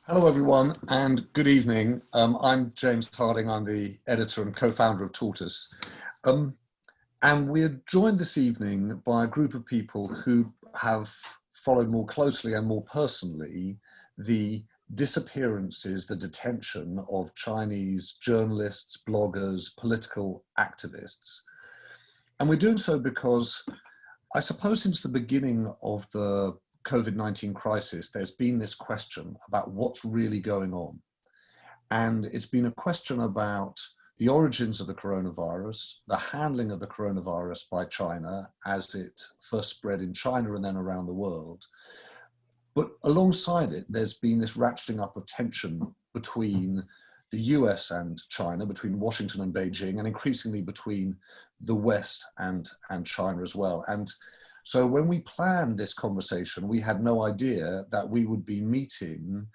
Hello, everyone, and good evening. I'm James Harding. I'm the editor and co-founder of Tortoise. And we're joined this evening by a group of people who have followed more closely and more personally the disappearances, the detention of Chinese journalists, bloggers, political activists. And we're doing so because I suppose since the beginning of the COVID-19 crisis, there's been this question about what's really going on. And it's been a question about the origins of the coronavirus, the handling of the coronavirus by China as it first spread in China and then around the world. But alongside it, there's been this ratcheting up of tension between the US and China, between Washington and Beijing, and increasingly between the West and China as well. And so when we planned this conversation, we had no idea that we would be meeting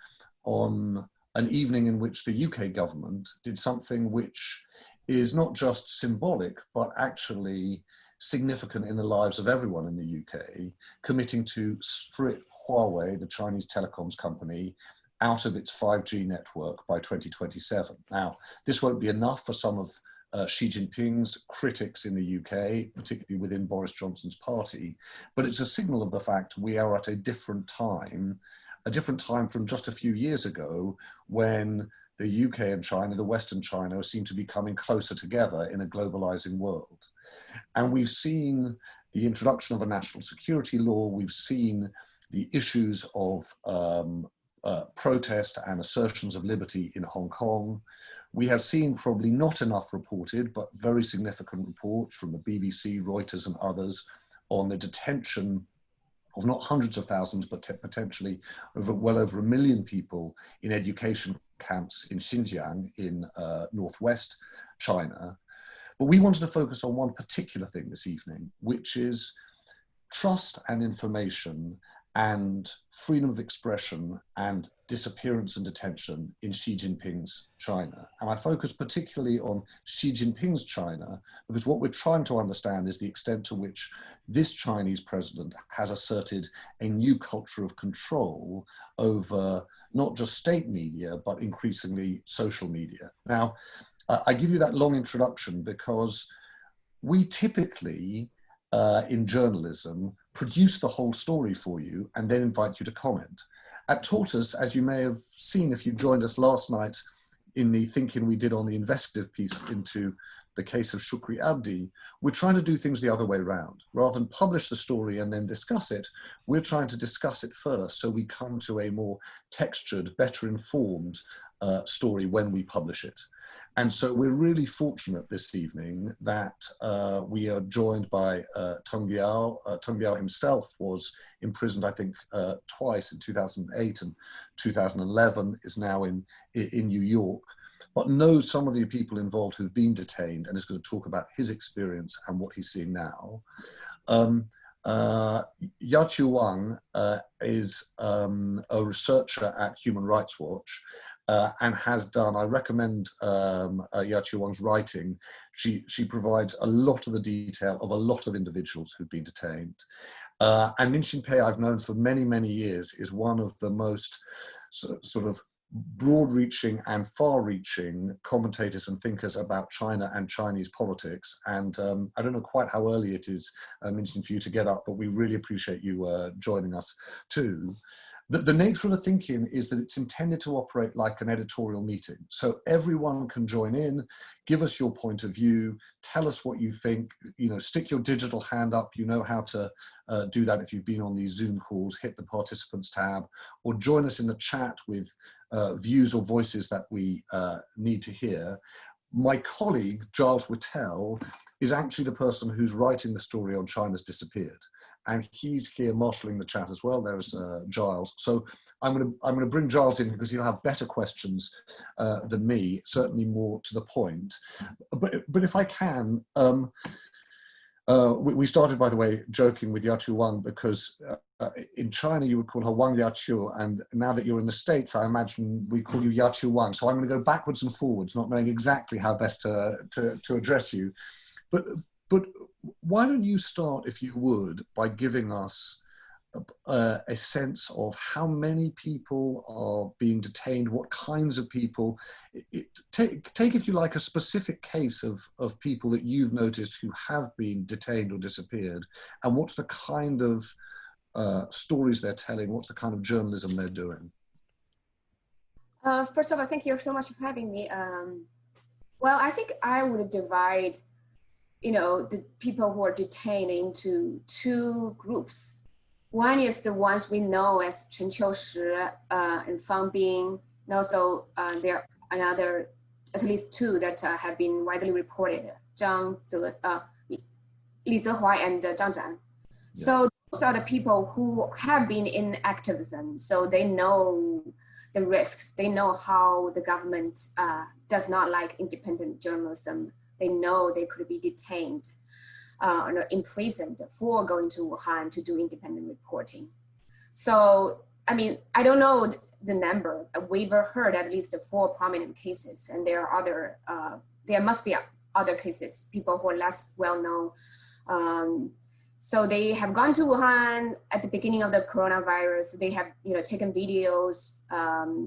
on an evening in which the UK government did something which is not just symbolic, but actually significant in the lives of everyone in the UK, committing to strip Huawei, the Chinese telecoms company, out of its 5G network by 2027. Now, this won't be enough for some of Xi Jinping's critics in the UK, particularly within Boris Johnson's party, but it's a signal of the fact we are at a different time from just a few years ago when the UK and China, the West and China, seem to be coming closer together in a globalizing world. And we've seen the introduction of a national security law, we've seen the issues of protest and assertions of liberty in Hong Kong. We have seen probably not enough reported, but very significant reports from the BBC, Reuters and others on the detention of not hundreds of thousands, but potentially well over 1 million people in education camps in Xinjiang in northwest China. But we wanted to focus on one particular thing this evening, which is trust and information and freedom of expression and disappearance and detention in Xi Jinping's China. And I focus particularly on Xi Jinping's China, because what we're trying to understand is the extent to which this Chinese president has asserted a new culture of control over not just state media, but increasingly social media. Now, I give you that long introduction because we typically, in journalism, produce the whole story for you and then invite you to comment. At Tortoise, as you may have seen if you joined us last night in the ThinkIn we did on the investigative piece into the case of Shukri Abdi, we're trying to do things the other way around. Rather than publish the story and then discuss it, we're trying to discuss it first so we come to a more textured, better informed story when we publish it. And so we're really fortunate this evening that we are joined by Teng Biao. Teng Biao himself was imprisoned, I think, twice in 2008 and 2011, is now in New York, but knows some of the people involved who've been detained and is going to talk about his experience and what he's seeing now. Jacqui Wang is a researcher at Human Rights Watch, and has done, I recommend Jacqui Wang's writing. She provides a lot of the detail of a lot of individuals who've been detained. And Minxin Pei, I've known for many, many years, is one of the most sort of broad-reaching and far-reaching commentators and thinkers about China and Chinese politics. And I don't know quite how early it is, Minxin, for you to get up, but we really appreciate you joining us too. The nature of the ThinkIn is that it's intended to operate like an editorial meeting. So everyone can join in, give us your point of view, tell us what you think, stick your digital hand up. You know how to do that if you've been on these Zoom calls, hit the participants tab, or join us in the chat with views or voices that we need to hear. My colleague, Giles Whittell, is actually the person who's writing the story on China's Disappeared. And he's here marshalling the chat as well. There's Giles. So I'm going to bring Giles in because he'll have better questions than me, certainly more to the point. But if I can, we started, by the way, joking with Jacqui Wang because in China you would call her Wang Yaqiu, and now that you're in the States, I imagine we call you Jacqui Wang. So I'm going to go backwards and forwards, not knowing exactly how best to address you. But why don't you start, if you would, by giving us a sense of how many people are being detained, what kinds of people? Take, if you like, a specific case of people that you've noticed who have been detained or disappeared, and what's the kind of stories they're telling, what's the kind of journalism they're doing? First of all, thank you so much for having me. Well, I think I would divide, the people who are detained into two groups. One is the ones we know as Chen Qiushi and Fang, and also there are another, at least two that have been widely reported, Li Zehua and Zhang Zhan. Yeah. So those are the people who have been in activism, so they know the risks. They know how the government does not like independent journalism. They know they could be detained or imprisoned for going to Wuhan to do independent reporting. So, I mean, I don't know the number. We've heard at least 4 prominent cases, and there are other, there must be other cases, people who are less well known. So they have gone to Wuhan at the beginning of the coronavirus. They have, taken videos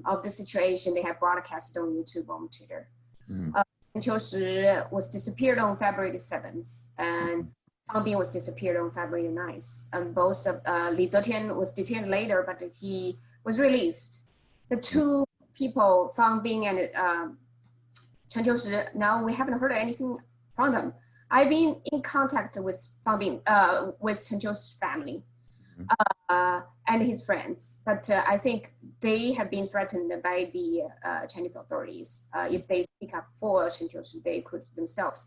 of the situation. They have broadcasted on YouTube, on Twitter. Chen Qiushi was disappeared on February the 7th, and Fang was disappeared on February the 9th. And both of Li Zetian was detained later, but he was released. The two people, Fang and Chen Qiushi, now we haven't heard anything from them. I've been in contact with Fang with Chen Qiushi's family and his friends, but I think they have been threatened by the Chinese authorities. If they speak up for Chen Qiushi, they could themselves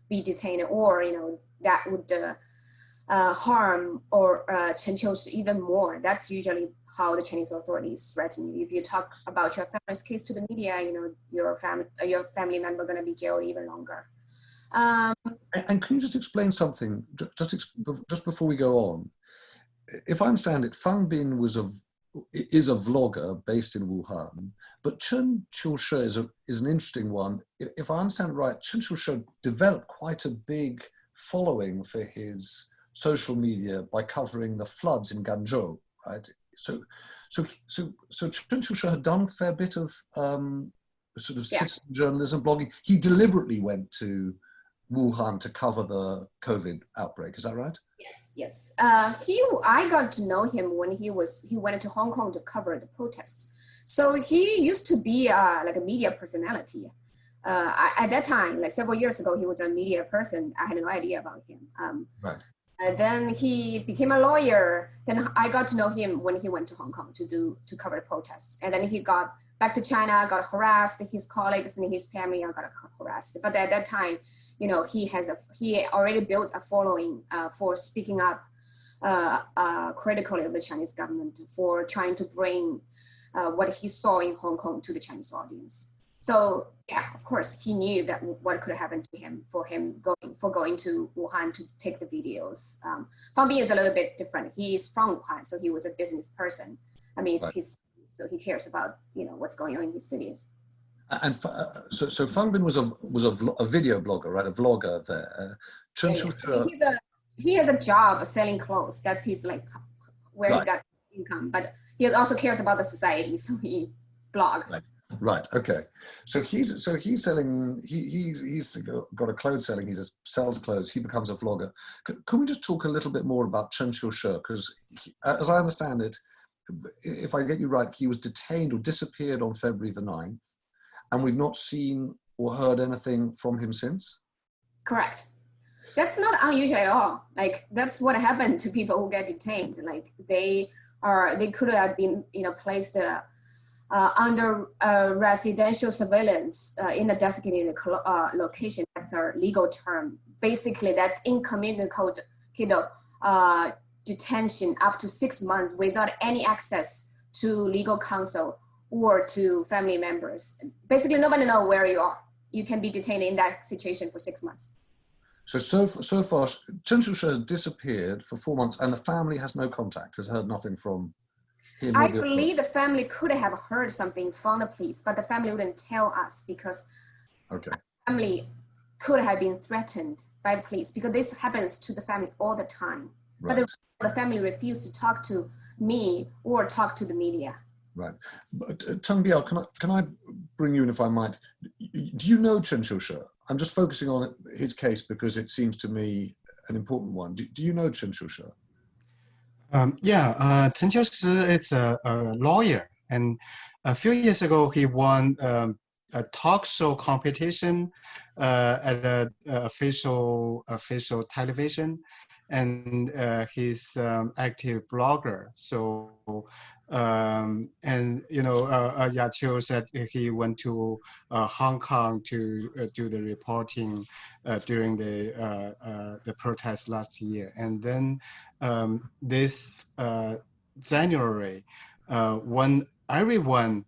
be detained, or that would harm or Chen Qiushi even more. That's usually how the Chinese authorities threaten you. If you talk about your family's case to the media, your family member going to be jailed even longer. And can you just explain something, just before we go on? If I understand it, Fang Bin is a vlogger based in Wuhan, but Chen Qiushi is an interesting one. If I understand right, Chen Qiushi developed quite a big following for his social media by covering the floods in Ganzhou, right? So Chen Qiushi had done a fair bit of citizen journalism, blogging. He deliberately went to Wuhan to cover the COVID outbreak. Is that right? Yes. I got to know him when he went to Hong Kong to cover the protests. So he used to be like a media personality. At that time, like several years ago, he was a media person. I had no idea about him. Right. Then he became a lawyer. Then I got to know him when he went to Hong Kong to cover the protests. And then he got back to China, got harassed. His colleagues and his family got harassed. But at that time, he already built a following for speaking up critically of the Chinese government, for trying to bring what he saw in Hong Kong to the Chinese audience. So yeah, of course, he knew that what could happen to him for going to Wuhan to take the videos. Fang Bin is a little bit different. He is from Wuhan, so he was a business person. I mean, it's his, so he cares about what's going on in his cities. And so Fang Bin was a video blogger, right? A vlogger there. Chen Qiushi. He has a job selling clothes. That's his where he got income. But he also cares about the society, so he blogs. Right. Okay. So he's selling. He's got a clothes selling. He sells clothes. He becomes a vlogger. Can we just talk a little bit more about Chen Qiushi? Because as I understand it, if I get you right, he was detained or disappeared on February the 9th. And we've not seen or heard anything from him since? Correct. That's not unusual at all. Like, that's what happened to people who get detained. Like, they could have been, placed under residential surveillance in a designated location. That's our legal term. Basically, that's incommunicado detention up to 6 months without any access to legal counsel or to family members. Basically, nobody knows where you are. You can be detained in that situation for 6 months. So far, Chen Qiushi has disappeared for 4 months, and the family has no contact, has heard nothing from him. I believe the family could have heard something from the police, but the family wouldn't tell us because the family could have been threatened by the police, because this happens to the family all the time. But the family refused to talk to me or talk to the media. Right. Tang Biao, can I bring you in if I might? Do you know Chen Qiushi? I'm just focusing on his case because it seems to me an important one. Do you know Chen Qiushi? Chen Qiushi is a lawyer, and a few years ago he won a talk show competition at an official television, and he's active blogger. So and you know, Yaqiu said he went to Hong Kong to do the reporting during the protest last year, and then this January, when everyone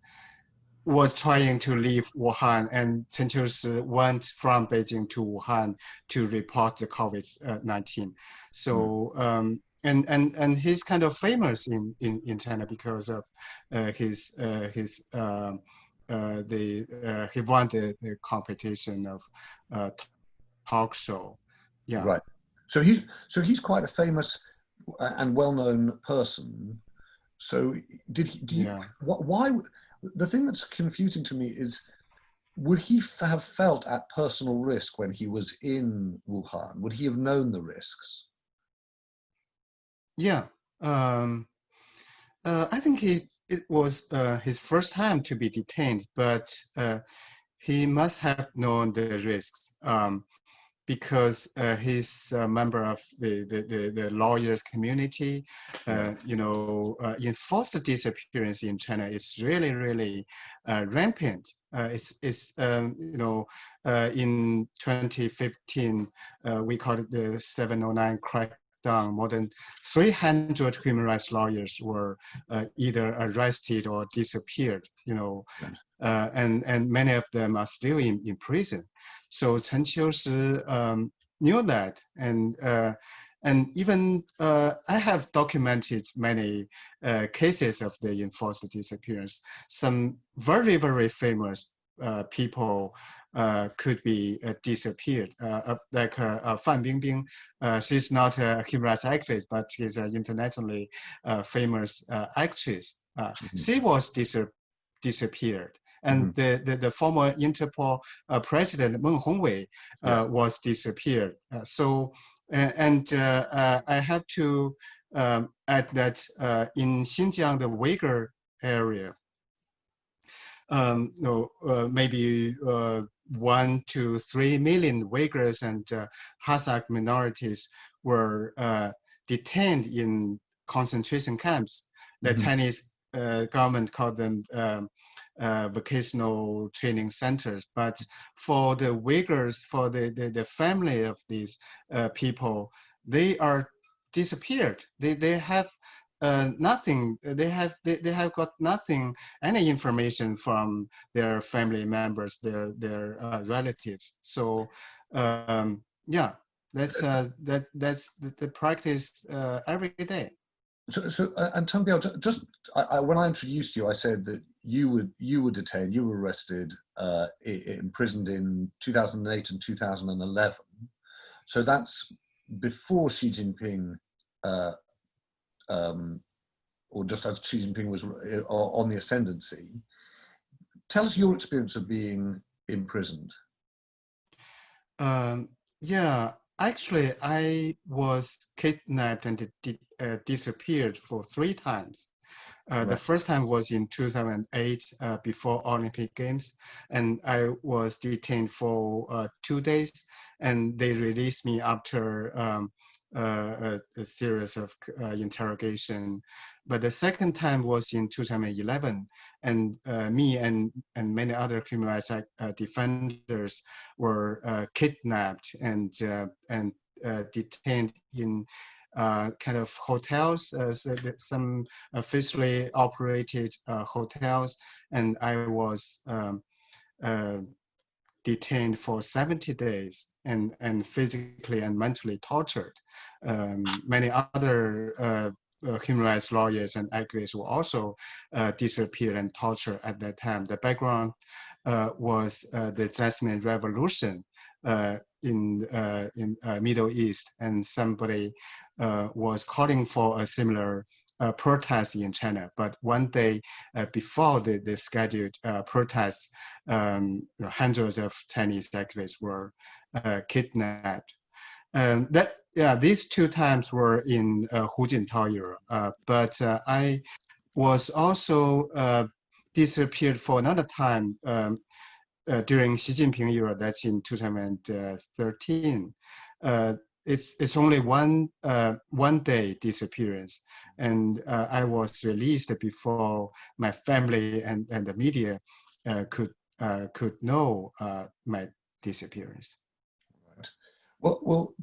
was trying to leave Wuhan, and Chen Qiushi went from Beijing to Wuhan to report the COVID-19. So and he's kind of famous in China because of he won the competition of talk show. Yeah. Right. So he's quite a famous and well-known person. So why? The thing that's confusing to me is, would he have felt at personal risk when he was in Wuhan? Would he have known the risks? Yeah, I think it was his first time to be detained, but he must have known the risks because he's a member of the lawyers community. You know, enforced disappearance in China is really rampant. You know, in 2015, we called it the 709 crackdown. More than 300 human rights lawyers were either arrested or disappeared. You know, and many of them are still in prison. So Chen Qiushi knew that, and even I have documented many cases of the enforced disappearance. Some very famous people could be disappeared, like Fan Bingbing. She's not a human rights activist, but she's an internationally famous actress. She was disappeared. And the former Interpol president Meng Hongwei was disappeared. I have to add that in Xinjiang, the Uyghur area, maybe 1 to 3 million Uyghurs and Kazakh minorities were detained in concentration camps. The Chinese government called them vocational training centers. But for the Uyghurs, for the family of these people, they are disappeared. They have nothing. They have got nothing, any information from their family members, their relatives. So yeah, that's the practice every day. So and Tang Biao, just when I introduced you, I said that you were detained, you were arrested, imprisoned in 2008 and 2011. So that's before Xi Jinping, or just as Xi Jinping was on the ascendancy. Tell us your experience of being imprisoned. Yeah. Actually, I was kidnapped and disappeared for 3 times. The first time was in 2008 before Olympic Games, and I was detained for 2 days, and they released me after a series of interrogation. But the second time was in 2011, and me and many other human rights defenders were kidnapped and detained in kind of hotels, some officially operated hotels, and I was detained for 70 days and physically and mentally tortured. Many other human rights lawyers and activists were also disappeared and tortured at that time. The background was the Jasmine Revolution in Middle East, and somebody was calling for a similar protest in China. But one day before the scheduled protests, hundreds of Chinese activists were kidnapped. These two times were in Hujintao era, but I was also disappeared for another time during Xi Jinping era. That's in 2013. It's only one day disappearance, and I was released before my family and the media could know my disappearance. Right. Well,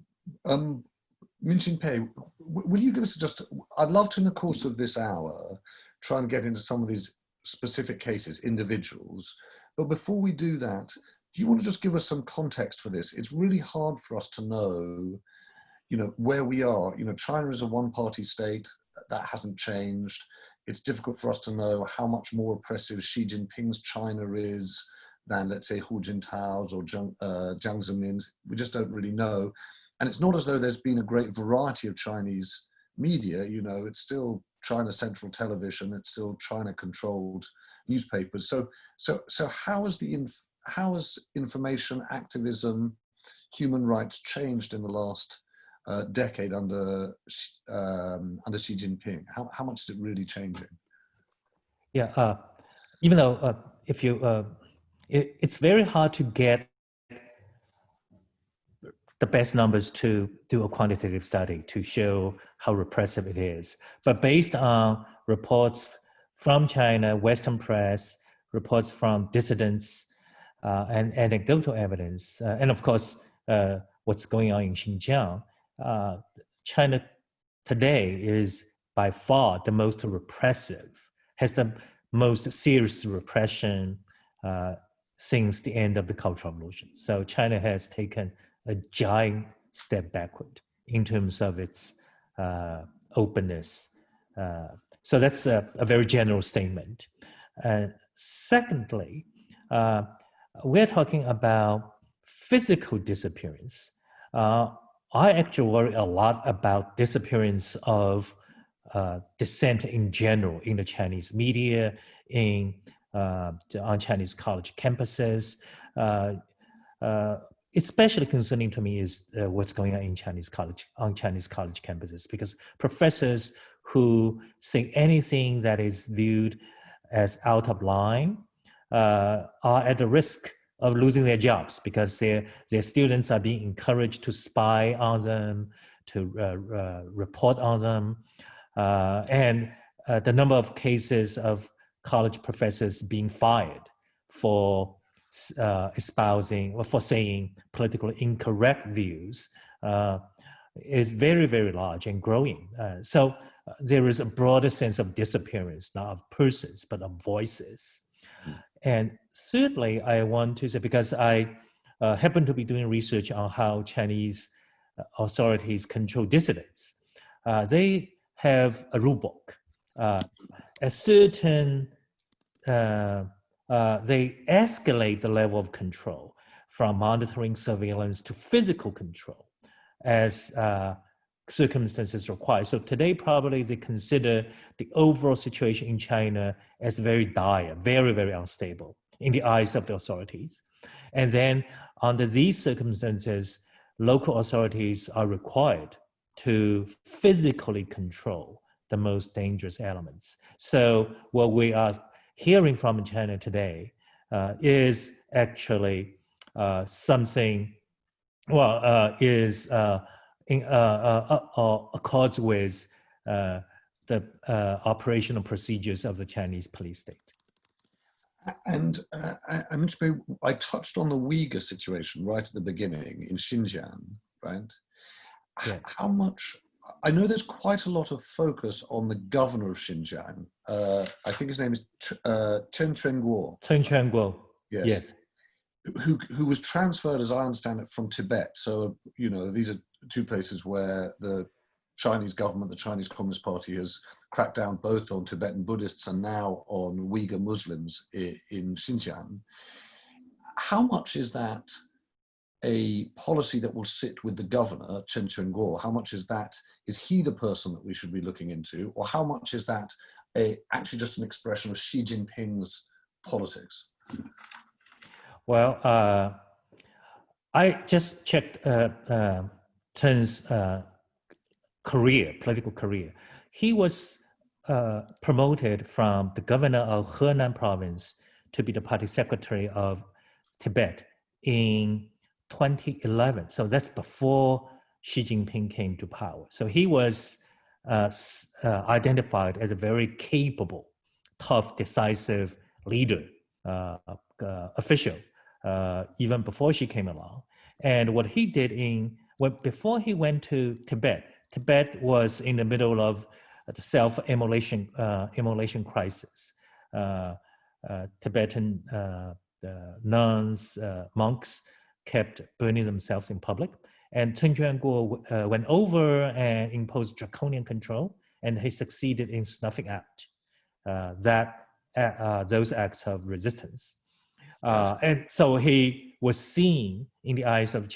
Minxin Pei, will you give us just, I'd love to in the course of this hour, try and get into some of these specific cases, individuals. But before we do that, do you want to just give us some context for this? It's really hard for us to know, where we are. China is a one-party state. That hasn't changed. It's difficult for us to know how much more oppressive Xi Jinping's China is than, let's say, Hu Jintao's or Jiang Zemin's. We just don't really know. And it's not as though there's been a great variety of Chinese media. It's still China Central Television. It's still China-controlled newspapers. So how has information activism, human rights changed in the last decade under Xi Jinping? How much is it really changing? Yeah, even though if you, it's very hard to get the best numbers to do a quantitative study to show how repressive it is. But based on reports from China, Western press, reports from dissidents, and anecdotal evidence, and of course, what's going on in Xinjiang, China today is by far the most repressive, has the most serious repression since the end of the Cultural Revolution. So China has taken a giant step backward in terms of its openness. So that's a very general statement. Secondly, we're talking about physical disappearance. I actually worry a lot about disappearance of dissent in general in the Chinese media, on Chinese college campuses. Especially concerning to me is what's going on in Chinese college campuses, because professors who say anything that is viewed as out of line are at the risk of losing their jobs, because their students are being encouraged to spy on them, to report on them, and the number of cases of college professors being fired for espousing or for saying politically incorrect views is very, very large and growing. So there is a broader sense of disappearance, not of persons, but of voices. And certainly I want to say, because I happen to be doing research on how Chinese authorities control dissidents, they have a rule book. A certain they escalate the level of control from monitoring, surveillance to physical control as circumstances require. So today, probably they consider the overall situation in China as very dire, very, very unstable in the eyes of the authorities. And then under these circumstances, local authorities are required to physically control the most dangerous elements. So what we are hearing from China today is actually something, accords with the operational procedures of the Chinese police state. And I touched on the Uyghur situation right at the beginning in Xinjiang, right? Yeah. How much, I know there's quite a lot of focus on the governor of Xinjiang. I think his name is Chen Qiushi. Chen Qiushi. Yes. Who was transferred, as I understand it, from Tibet. So, these are two places where the Chinese government, the Chinese Communist Party, has cracked down both on Tibetan Buddhists and now on Uyghur Muslims in Xinjiang. How much is that a policy that will sit with the governor, Chen Qiushi? How much is he the person that we should be looking into, or how much is that actually just an expression of Xi Jinping's politics? Well, I just checked Chen's political career. He was promoted from the governor of Henan province to be the party secretary of Tibet in 2011. So that's before Xi Jinping came to power. So he was identified as a very capable, tough, decisive leader, official, even before she came along. And what he did before he went to Tibet, Tibet was in the middle of the self-immolation crisis. Tibetan nuns, monks kept burning themselves in public. And Chen Qiushi went over and imposed draconian control, and he succeeded in snuffing out those acts of resistance. And so he was seen in the eyes of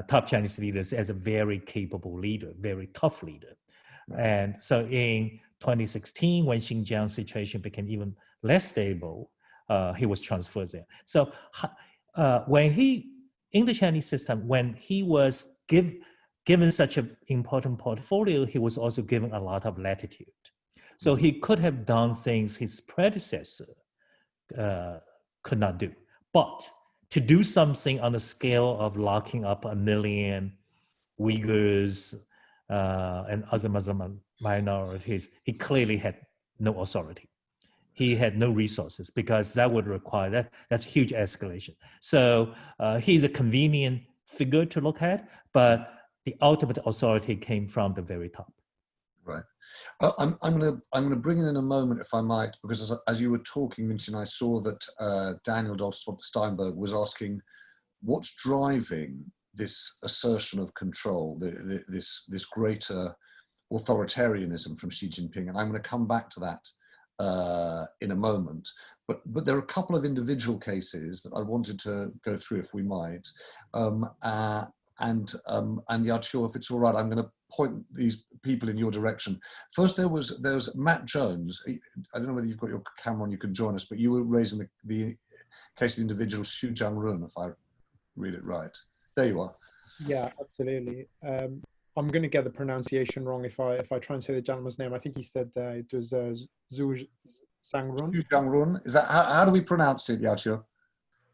top Chinese leaders as a very capable leader, very tough leader. Right. And so in 2016, when Xinjiang situation became even less stable, he was transferred there. So in the Chinese system, when he was given such an important portfolio, he was also given a lot of latitude. So he could have done things his predecessor could not do. But to do something on the scale of locking up 1 million Uyghurs and other Muslim minorities, he clearly had no authority. He had no resources, because that would require that's huge escalation. So he's a convenient figure to look at, but the ultimate authority came from the very top. Right. I'm gonna bring in a moment, if I might, because as you were talking, Minxin, I saw that Daniel Steinberg was asking, what's driving this assertion of control, this greater authoritarianism from Xi Jinping, and I'm going to come back to that in a moment. But there are a couple of individual cases that I wanted to go through, if we might. And Yachio, if it's all right, I'm going to point these people in your direction. First, there was Matt Jones. I don't know whether you've got your camera on, you can join us, but you were raising the case of the individual Xu Jiangrun, if I read it right. There you are. Yeah, absolutely. I'm going to get the pronunciation wrong if I try and say the gentleman's name. I think he said it was Zhu Jiangrun. Xu Jiangrun. Is that how do we pronounce it, Yachio?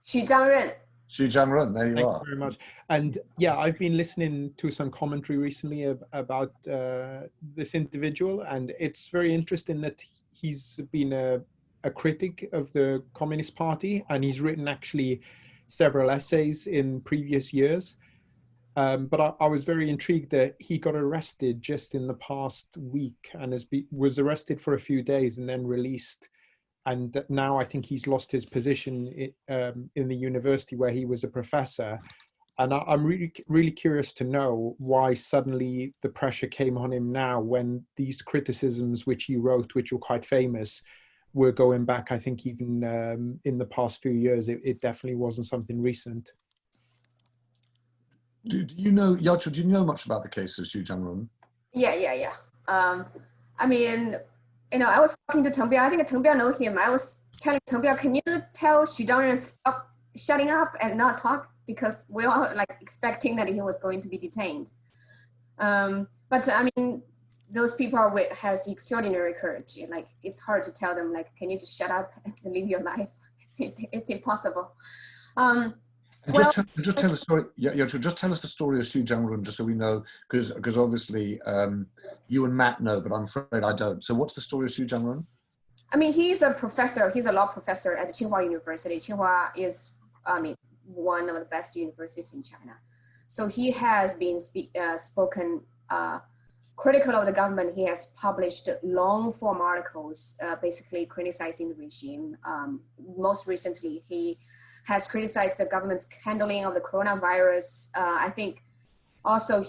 Xu Jiangrun. Xu Jiangrun. There you are. Thank you very much. And yeah, I've been listening to some commentary recently about this individual, and it's very interesting that he's been a critic of the Communist Party, and he's written actually several essays in previous years. But I was very intrigued that he got arrested just in the past week and was arrested for a few days and then released. And now I think he's lost his position in the university where he was a professor. And I'm really, really curious to know why suddenly the pressure came on him now, when these criticisms which he wrote, which were quite famous, were going back, I think, even in the past few years. It definitely wasn't something recent. Do you know, Yachio, do you know much about the case of Xu Jiangrun? Yeah. I mean, I was talking to Chen Biao. I think Chen Biao knows him. I was telling Chen Biao, can you tell Xu Jiangrun stop shutting up and not talk? Because we're all expecting that he was going to be detained. But I mean, those people has extraordinary courage. It's hard to tell them, can you just shut up and live your life? It's impossible. Just tell the story. Yeah, just tell us the story of Xu Jiangrun, just so we know, because obviously you and Matt know, but I'm afraid I don't. So what's the story of Xu Jiangrun? I mean, he's a professor. He's a law professor at Tsinghua University. Tsinghua is, one of the best universities in China. So he has been spoken critical of the government. He has published long-form articles, basically criticizing the regime. Most recently, he has criticized the government's handling of the coronavirus. I think also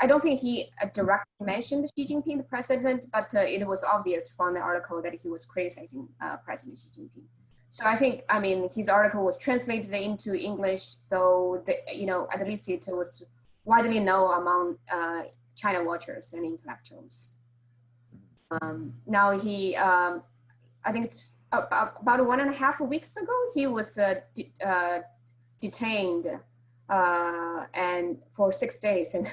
I don't think he directly mentioned Xi Jinping, the president, but it was obvious from the article that he was criticizing President Xi Jinping. So I think, I mean, his article was translated into English, so at least it was widely known among China watchers and intellectuals. Now he, I think about 1.5 weeks ago, he was detained and for 6 days, and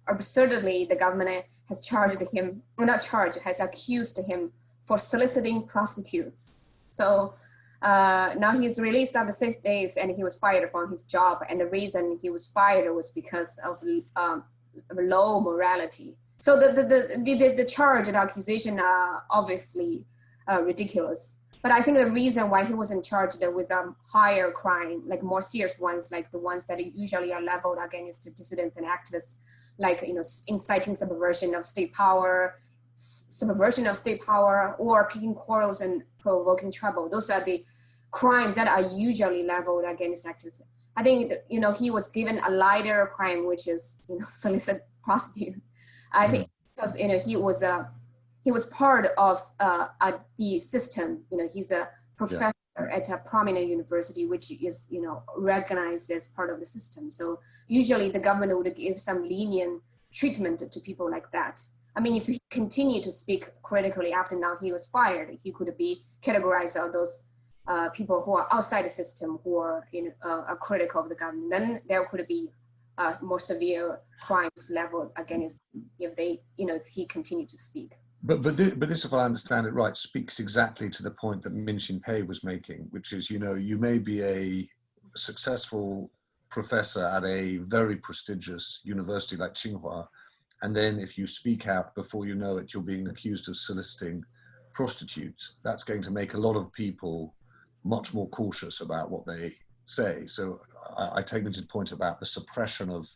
absurdly, the government has charged him, well, not charged, has accused him for soliciting prostitutes. So now he's released after 6 days, and he was fired from his job. And the reason he was fired was because of low morality. So the charge and accusation are obviously ridiculous. But I think the reason why he wasn't charged with a higher crime, like more serious ones, like the ones that usually are leveled against dissidents and activists, like inciting subversion of state power, or picking quarrels and provoking trouble. Those are the crimes that are usually leveled against activists. I think he was given a lighter crime, which is solicit prostitute. I think because he was part of the system. He's a professor at a prominent university, which is recognized as part of the system. So usually the government would give some lenient treatment to people like that. I mean, if he continued to speak critically after now he was fired, he could be categorized as those people who are outside the system, who are are critical of the government. Then there could be more severe crimes leveled against if they if he continued to speak. But this, if I understand it right, speaks exactly to the point that Minxin Pei was making, which is you may be a successful professor at a very prestigious university like Tsinghua, and then if you speak out, before you know it, you're being accused of soliciting prostitutes. That's going to make a lot of people much more cautious about what they say. So I take Minxin's point about the suppression of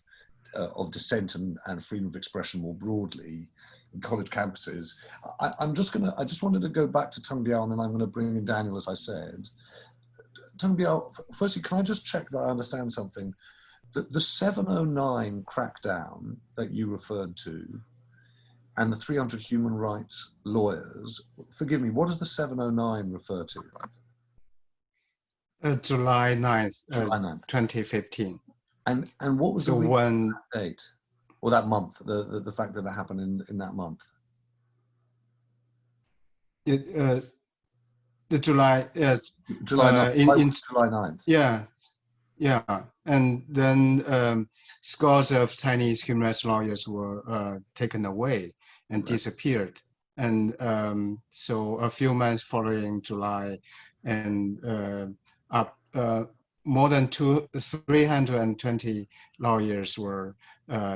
dissent and freedom of expression more broadly in college campuses. I just wanted to go back to Tung Biao, and then I'm going to bring in Daniel, as I said. Tung Biao, firstly, can I just check that I understand something? The 709 crackdown that you referred to and the 300 human rights lawyers, forgive me, what does the 709 refer to? July 9th, July 9th. 2015. And what was the one date or that month, the fact that it happened in that month? The July July 9th. July 9th. Yeah, and then scores of Chinese human rights lawyers were taken away and disappeared. And so a few months following July, and more than 320 lawyers were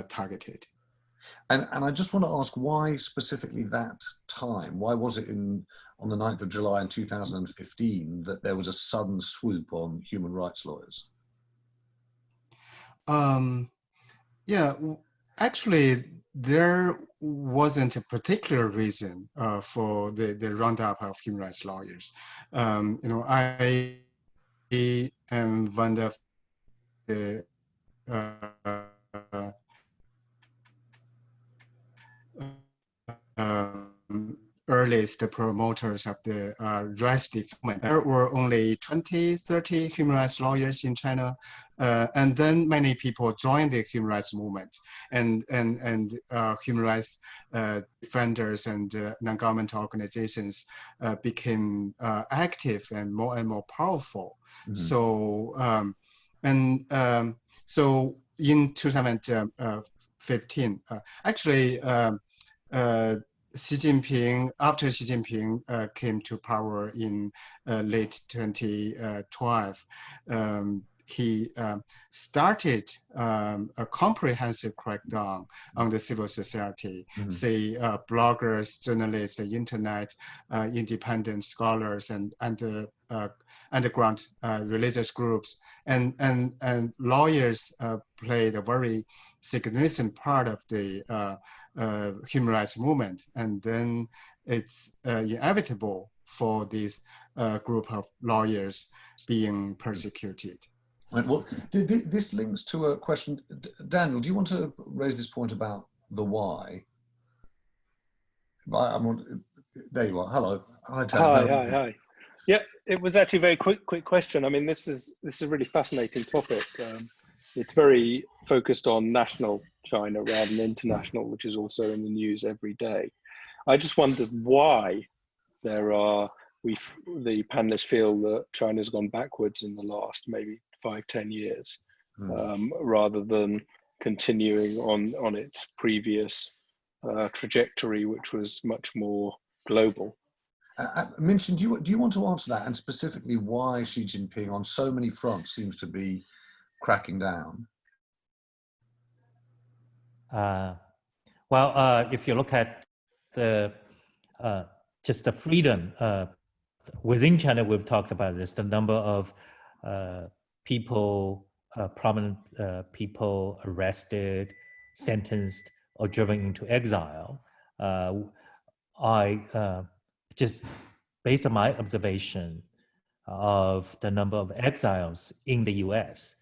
targeted. And I just want to ask, why specifically that time? Why was it on the 9th of July in 2015 that there was a sudden swoop on human rights lawyers? Actually, there wasn't a particular reason for the roundup of human rights lawyers. I am one of the earliest promoters of the rights movement. There were only 20, 30 human rights lawyers in China, and then many people joined the human rights movement, and human rights defenders and non-governmental organizations became active and more powerful. Mm-hmm. So in 2015, actually. Xi Jinping, after Xi Jinping came to power in late 2012, he started a comprehensive crackdown on the civil society, say bloggers, journalists, the internet, independent scholars, and underground religious groups, and lawyers played a very significant part of the human rights movement. And then it's inevitable for this group of lawyers being persecuted. Right. Well, this links to a question. Daniel, do you want to raise this point about the why? There you are. Hello. Hi. Yeah, it was actually a very quick question. I mean, this is a really fascinating topic. It's very focused on national China rather than international, which is also in the news every day. I just wondered why the panelists feel that China's gone backwards in the last maybe 5-10 years, rather than continuing on its previous trajectory, which was much more global. Minxin, do you want to answer that, and specifically why Xi Jinping on so many fronts seems to be cracking down? Well, if you look at the just the freedom within China, we've talked about this. The number of people, prominent people arrested, sentenced, or driven into exile. I just based on my observation of the number of exiles in the U.S.,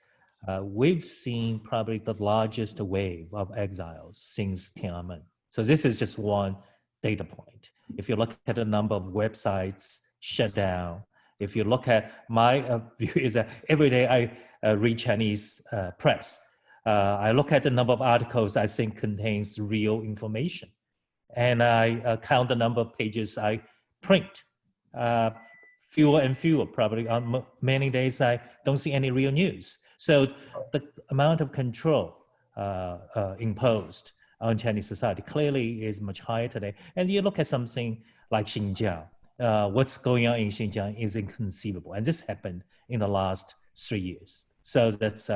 we've seen probably the largest wave of exiles since Tiananmen. So this is just one data point. If you look at the number of websites shut down, if you look at my view is that every day I read Chinese press. I look at the number of articles I think contains real information. And I count the number of pages I print. Fewer and fewer, probably on many days I don't see any real news. So the amount of control imposed on Chinese society clearly is much higher today. And you look at something like Xinjiang, what's going on in Xinjiang is inconceivable. And this happened in the last 3 years. So that's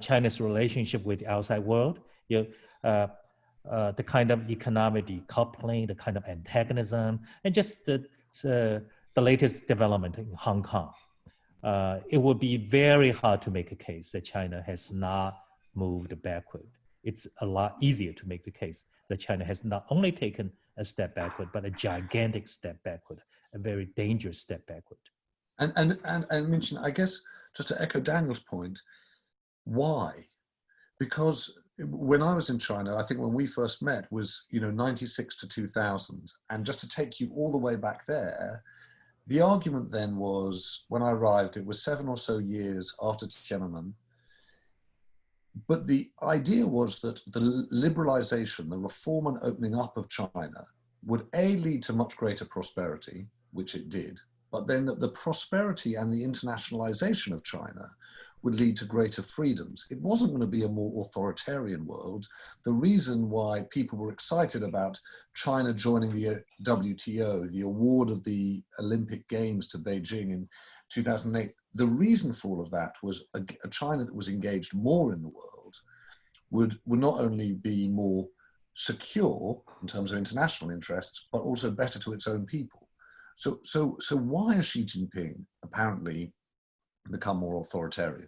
China's relationship with the outside world. The kind of economic decoupling, the kind of antagonism, and just the latest development in Hong Kong. It would be very hard to make a case that China has not moved backward. It's a lot easier to make the case that China has not only taken a step backward, but a gigantic step backward, a very dangerous step backward. And Minxin, I guess, just to echo Daniel's point, why? Because when I was in China, I think when we first met was, 96 to 2000. And just to take you all the way back there, the argument then was, when I arrived, it was 7 or so years after Tiananmen. But the idea was that the liberalization, the reform and opening up of China would lead to much greater prosperity, which it did, but then that the prosperity and the internationalization of China would lead to greater freedoms. It wasn't going to be a more authoritarian world. The reason why people were excited about China joining the WTO, the award of the Olympic Games to Beijing in 2008, the reason for all of that was a China that was engaged more in the world would not only be more secure in terms of international interests, but also better to its own people. So why has Xi Jinping apparently become more authoritarian?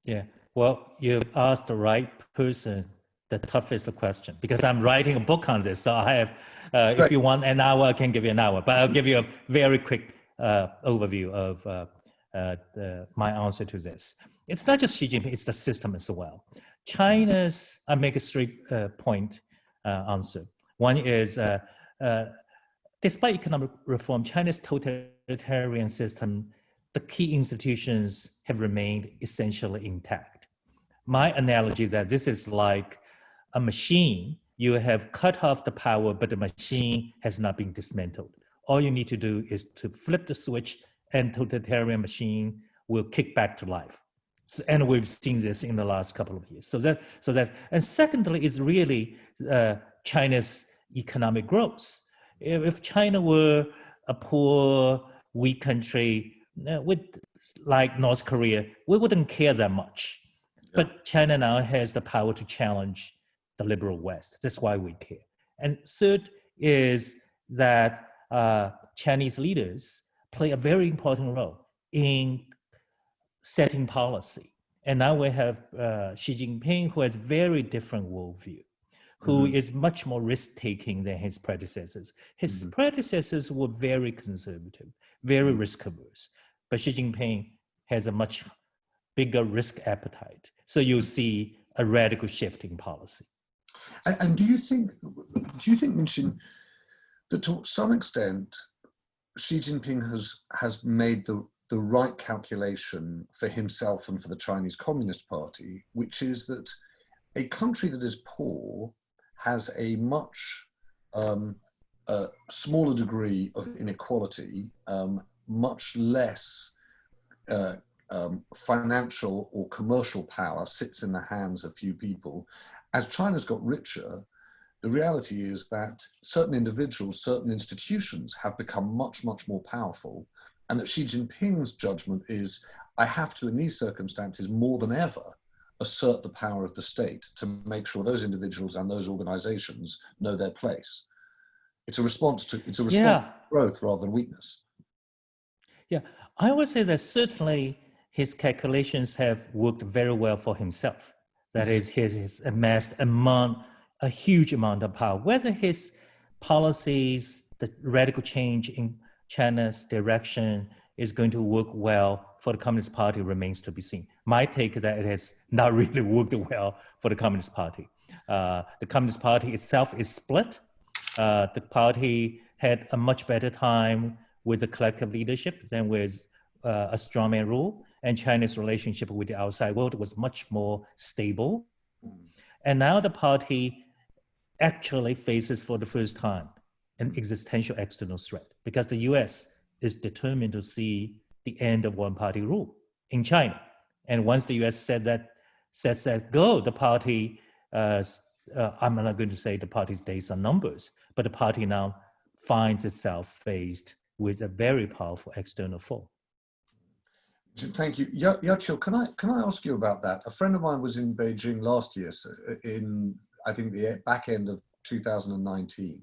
Yeah, well, you asked the right person the toughest question, because I'm writing a book on this. So I have, if you want an hour, I can give you an hour, but I'll give you a very quick overview of my answer to this. It's not just Xi Jinping, it's the system as well. China's, I make a 3-point answer. One is, despite economic reform, China's totalitarian system, the key institutions have remained essentially intact. My analogy is that this is like a machine. You have cut off the power, but the machine has not been dismantled. All you need to do is to flip the switch and totalitarian machine will kick back to life. So, and we've seen this in the last couple of years. And secondly is really China's economic growth. If China were a poor, weak country, with like North Korea, we wouldn't care that much. Yeah. But China now has the power to challenge the liberal West. That's why we care. And third is that Chinese leaders play a very important role in setting policy. And now we have Xi Jinping, who has a very different worldview, who is much more risk-taking than his predecessors. His predecessors were very conservative, very risk-averse. But Xi Jinping has a much bigger risk appetite. So you see a radical shift in policy. And do you think, Minxin, that to some extent, Xi Jinping has made the right calculation for himself and for the Chinese Communist Party, which is that a country that is poor has a much smaller degree of inequality, much less financial or commercial power sits in the hands of few people. As China's got richer, the reality is that certain individuals, certain institutions have become much, much more powerful, and that Xi Jinping's judgment is, I have to, in these circumstances, more than ever, assert the power of the state to make sure those individuals and those organizations know their place. It's a response to growth rather than weakness. Yeah, I would say that certainly his calculations have worked very well for himself. That is, he has amassed a huge amount of power. Whether his policies, the radical change in China's direction is going to work well for the Communist Party remains to be seen. My take is that it has not really worked well for the Communist Party. The Communist Party itself is split. The party had a much better time with the collective leadership than with a strongman rule, and China's relationship with the outside world was much more stable. And now the party actually faces for the first time an existential external threat, because the US is determined to see the end of one-party rule in China. And once the US sets that go, the party, I'm not going to say the party's days are numbers, but the party now finds itself faced with a very powerful external foe. Thank you. Jacqui, can I ask you about that? A friend of mine was in Beijing last year, in I think the back end of 2019,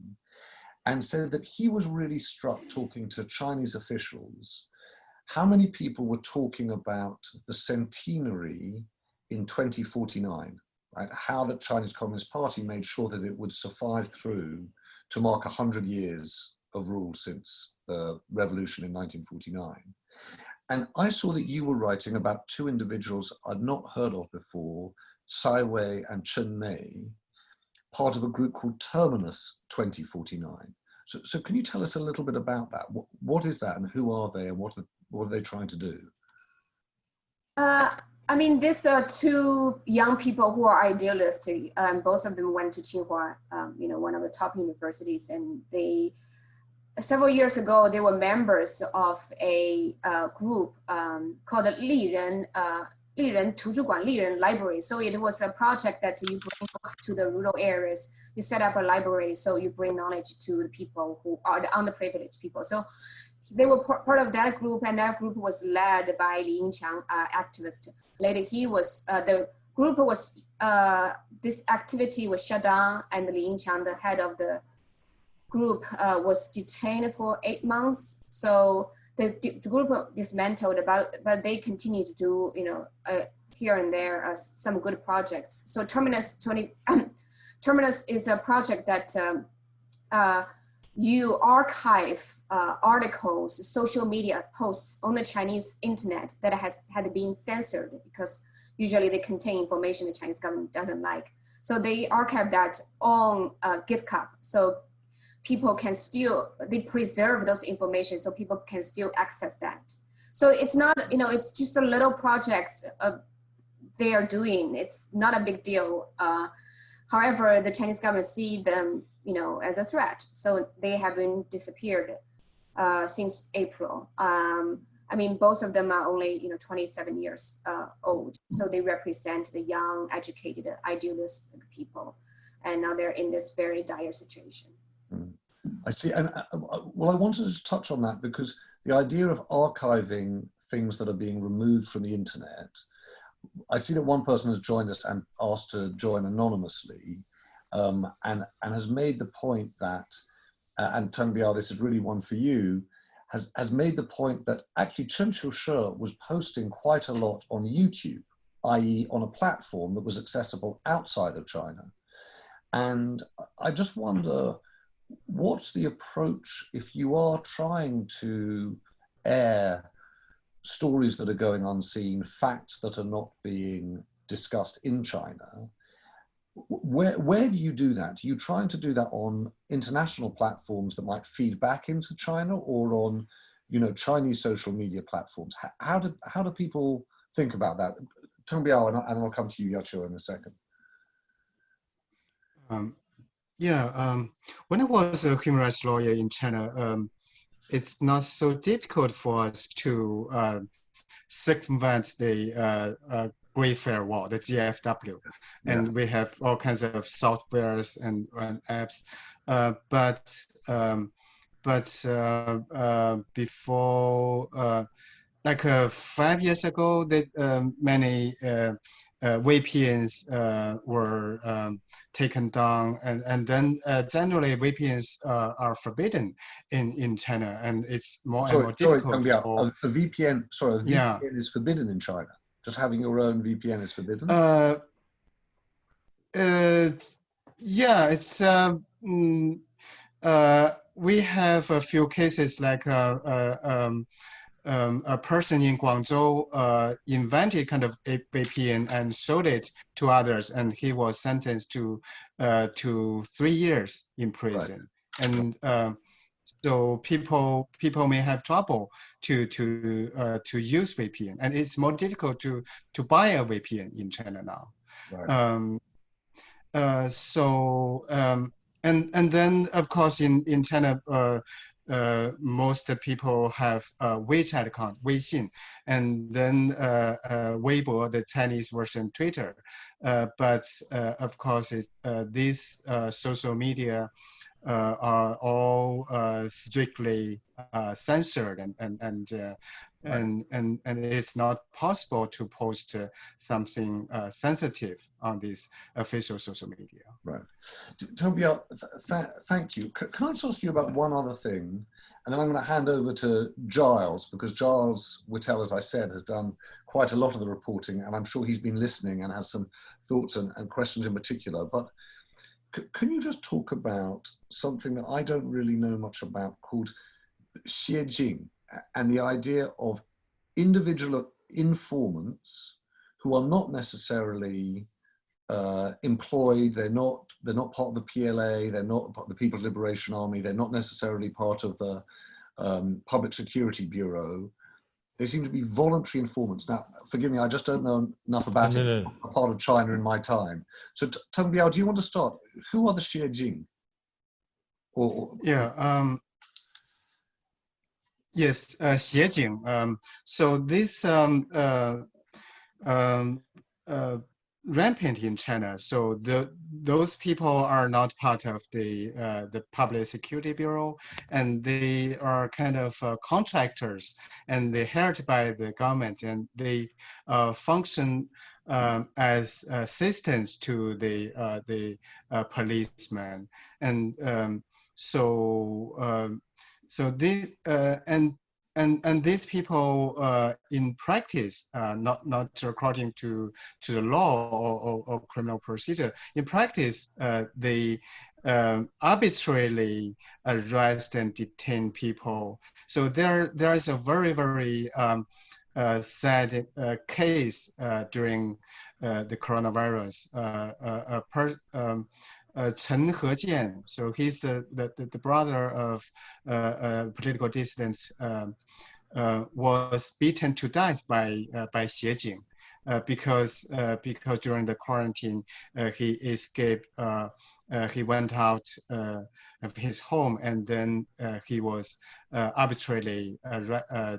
and said that he was really struck talking to Chinese officials how many people were talking about the centenary in 2049, right? How the Chinese Communist Party made sure that it would survive through to mark 100 years of rule since the revolution in 1949. And I saw that you were writing about two individuals I'd not heard of before, Tsai Wei and Chen Mei, part of a group called Terminus 2049. So can you tell us a little bit about that? What is that, and who are they, and what are they trying to do? I mean, these are two young people who are idealistic. Both of them went to Tsinghua, one of the top universities, and several years ago, they were members of a group called Li Ren图书馆, Li Ren Library. So it was a project that you bring books to the rural areas. You set up a library, so you bring knowledge to the people who are the underprivileged people. So they were part of that group, and that group was led by Li Yingqiang, activist. Later, he was, the group was, this activity was shut down, and Li Yingqiang, the head of the group, was detained for 8 months. So the group dismantled, but they continue to do, here and there some good projects. So Terminus is a project that you archive articles, social media posts on the Chinese internet that had been censored because usually they contain information the Chinese government doesn't like. So they archive that on GitHub. So people can they preserve those information so people can still access that. So it's not, it's just a little projects they are doing. It's not a big deal. However, the Chinese government see them, as a threat. So they have been disappeared since April. I mean, both of them are only, 27 years old. So they represent the young, educated, idealistic people. And now they're in this very dire situation. I see. And well, I wanted to just touch on that because the idea of archiving things that are being removed from the internet, I see that one person has joined us and asked to join anonymously, and has made the point that, and Teng Biao, this is really one for you, has made the point that actually Chen Qiushi was posting quite a lot on YouTube, i.e. on a platform that was accessible outside of China. And I just wonder, what's the approach if you are trying to air stories that are going unseen, facts that are not being discussed in China? where do you do that? Are you trying to do that on international platforms that might feed back into China, or on, you know, Chinese social media platforms? How do people think about that? Teng Biao, and I'll come to you, Yacho, in a second. When I was a human rights lawyer in China, it's not so difficult for us to circumvent the Great Firewall, the GFW, and we have all kinds of softwares and apps. Before, like 5 years ago, that many VPNs were taken down, and then generally VPNs are forbidden in China, and it's more and more difficult. A VPN is forbidden in China. Just having your own VPN is forbidden. It's we have a few cases, like a person in Guangzhou invented kind of a VPN and sold it to others, and he was sentenced to 3 years in prison. Right. And so people may have trouble to use VPN, and it's more difficult to buy a VPN in China now. Right. And then of course in China, most people have WeChat account, Weixin, and then Weibo, the Chinese version, Twitter. But of course, these social media are all strictly censored, and it's not possible to post something sensitive on this official social media. Right. Teng Biao, thank you. Can I just ask you about one other thing? And then I'm going to hand over to Giles, because Giles Whittle, as I said, has done quite a lot of the reporting, and I'm sure he's been listening and has some thoughts and questions in particular. But can you just talk about something that I don't really know much about, called Shia Jin, and the idea of individual informants who are not necessarily employed, they're not part of the PLA, they're not part of the People's Liberation Army, they're not necessarily part of the Public Security Bureau. They seem to be voluntary informants. Now, forgive me, I just don't know enough about it. A part of China in my time. So, Teng Biao, do you want to start? Who are the Shia Jin? Yes, Xie Jin. So this rampant in China. So those people are not part of the Public Security Bureau, and they are kind of contractors, and they're hired by the government, and they function as assistants to the policemen, and so these people in practice, not according to the law or criminal procedure, in practice they arbitrarily arrest and detain people. So there is a very, very sad case during the coronavirus. Chen Qiushi, so he's the brother of political dissidents, was beaten to death by Xie Jin because during the quarantine he escaped. He went out of his home, and then he was arbitrarily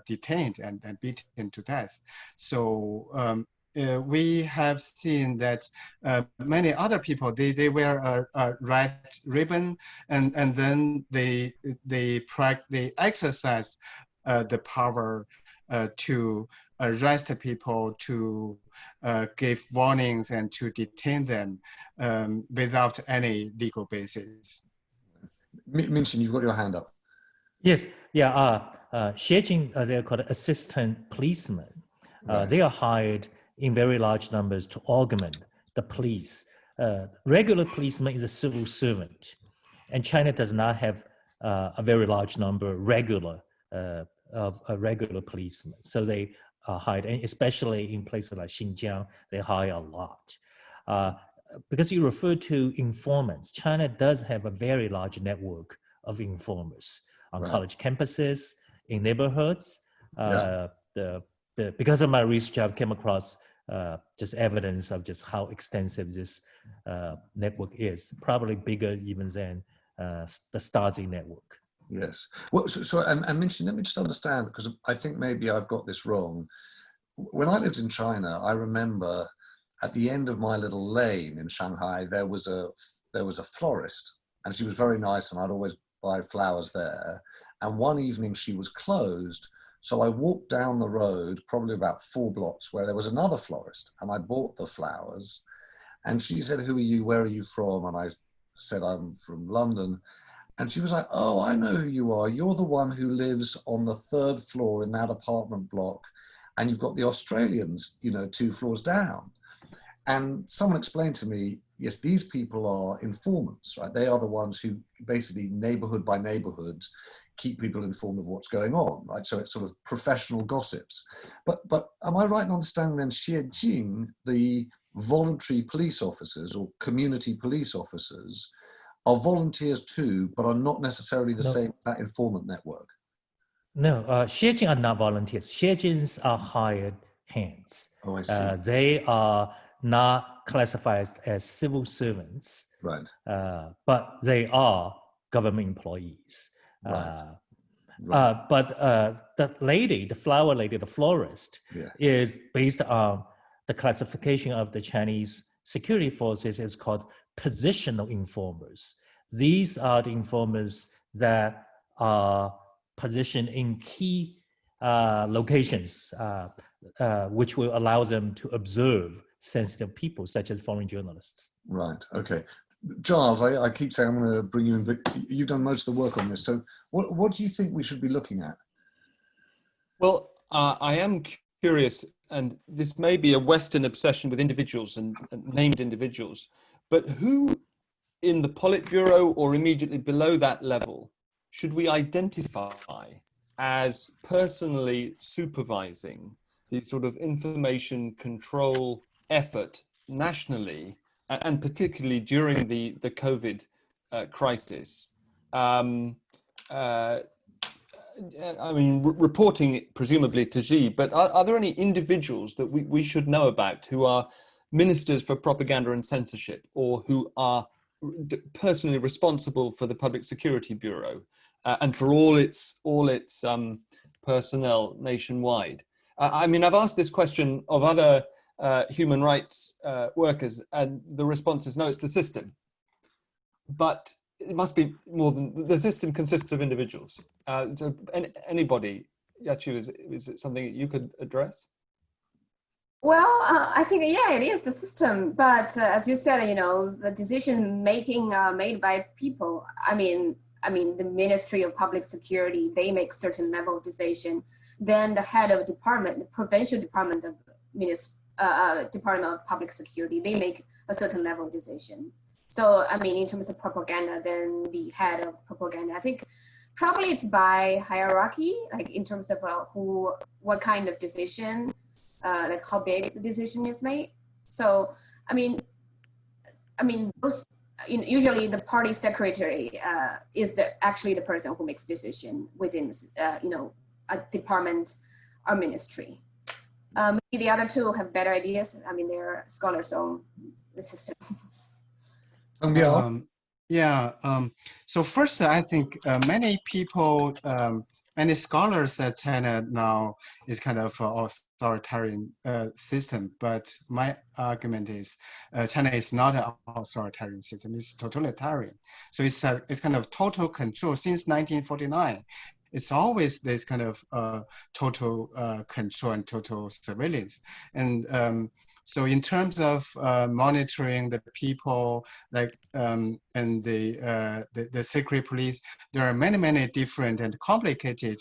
detained and beaten to death. So we have seen that many other people, they wear a red ribbon, and then they exercise the power to arrest people, to give warnings, and to detain them without any legal basis. Minxin, you've got your hand up. Yes, Xie Jin, they're called assistant policemen. Right. They are hired in very large numbers to augment the police. Regular policeman is a civil servant, and China does not have a very large number of regular policemen. So they are hired, and especially in places like Xinjiang, they hire a lot. because you refer to informants, China does have a very large network of informers on college campuses, in neighborhoods. Because of my research, I've came across just evidence of just how extensive this network is, probably bigger even than the Stasi network. Yes. Well, and Minxin, let me just understand, because I think maybe I've got this wrong. When I lived in China, I remember at the end of my little lane in Shanghai, there was a florist, and she was very nice, and I'd always buy flowers there. And one evening she was closed, so I walked down the road, probably about 4 blocks, where there was another florist, and I bought the flowers. And she said, "Who are you? Where are you from?" And I said, "I'm from London." And she was like, "Oh, I know who you are. You're the one who lives on the 3rd floor in that apartment block, and you've got the Australians, 2 floors down." And someone explained to me, yes, these people are informants, right? They are the ones who basically neighborhood by neighborhood keep people informed of what's going on, right? So it's sort of professional gossips. But am I right in understanding then Xi Jin, the voluntary police officers or community police officers, are volunteers too, but are not necessarily the same as that informant network? No, Xi Jin are not volunteers. Xi Jins are hired hands. Oh, I see. They are not classified as civil servants, Right. but they are government employees. Right. But the flower lady, the florist, is based on the classification of the Chinese security forces is called positional informers. These are the informers that are positioned in key locations, which will allow them to observe sensitive people, such as foreign journalists. Right. Okay. Giles, I keep saying I'm going to bring you in, but you've done most of the work on this. So what do you think we should be looking at? Well, I am curious, and this may be a Western obsession with individuals and named individuals, but who in the Politburo or immediately below that level should we identify as personally supervising the sort of information control effort nationally, and particularly during the COVID crisis? I mean, reporting presumably to Xi, but are there any individuals that we should know about who are ministers for propaganda and censorship, or who are personally responsible for the Public Security Bureau and for all its personnel nationwide? I mean, I've asked this question of other human rights workers, and the response is no, it's the system. But it must be more than the system consists of individuals. So anybody, Jacqui, is it something that you could address? Well, I think, yeah, it is the system. But as you said, the decision making made by people. I mean, the Ministry of Public Security, they make certain level of decision. Then the head of department, the provincial department of Department of Public Security, they make a certain level of decision. So, I mean, in terms of propaganda, then the head of propaganda, I think probably it's by hierarchy, like in terms of what kind of decision, like how big the decision is made. So, I mean, those, usually the party secretary is actually the person who makes decision within, a department or ministry. Maybe the other two have better ideas. I mean, they're scholars on the system. So first, I think many people, many scholars at China now is kind of authoritarian system. But my argument is China is not an authoritarian system; it's totalitarian. So it's kind of total control since 1949. It's always this kind of total control and total surveillance. And so in terms of monitoring the people, like and the secret police, there are many different and complicated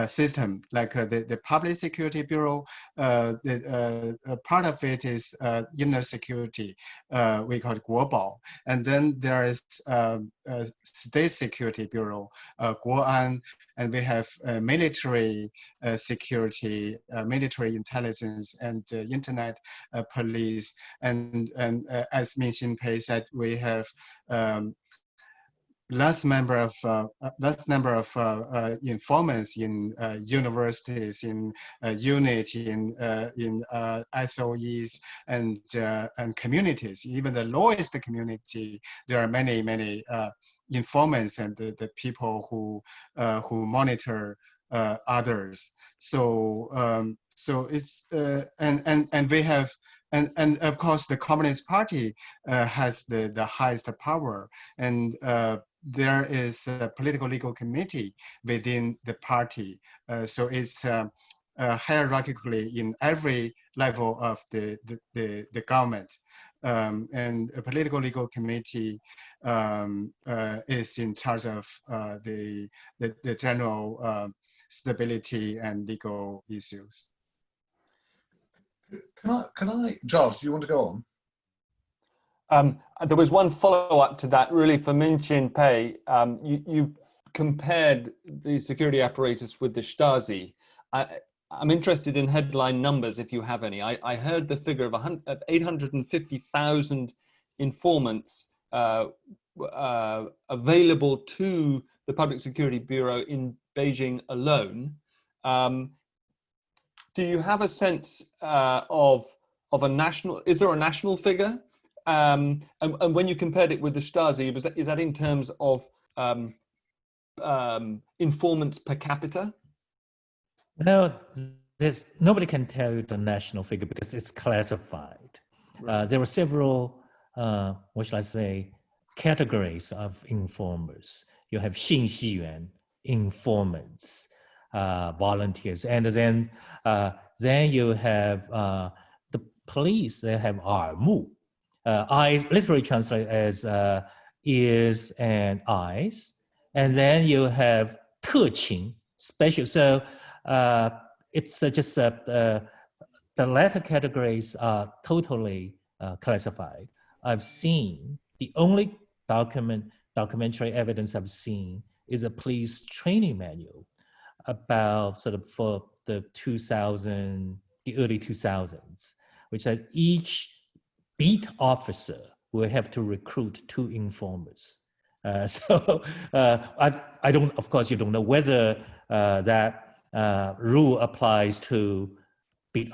system, like the Public Security Bureau. Part of it is inner security, we call it 国保, and then there is State Security Bureau, 国安, and we have military security, military intelligence, and internet police, and as Minxin Pei said, we have less number of informants in universities, in units, in SOEs, and communities. Even the lowest community, there are many informants and the people who monitor others. So it's and we have. And of course, the Communist Party has the highest power, and there is a political legal committee within the party. So it's hierarchically in every level of the government. And a political legal committee is in charge of the general stability and legal issues. Can I, Giles, do you want to go on? There was one follow-up to that, really, for Minxin Pei. You compared the security apparatus with the Stasi. I'm interested in headline numbers, if you have any. I heard the figure of 850,000 informants available to the Public Security Bureau in Beijing alone. Do you have a sense of a national? Is there a national figure? And when you compared it with the Stasi, is that in terms of informants per capita? No, nobody can tell you the national figure because it's classified. Right. There were several, what shall I say, categories of informers. You have 信息员, informants, volunteers, and then you have the police. They have 耳目, eyes, literally translated as ears and eyes, and then you have 特勤, special. So it's just the latter categories are totally classified. I've seen the only documentary evidence I've seen is a police training manual about sort of for the early 2000s, which said each beat officer will have to recruit 2 informers. So I don't, of course, you don't know whether that rule applies to beat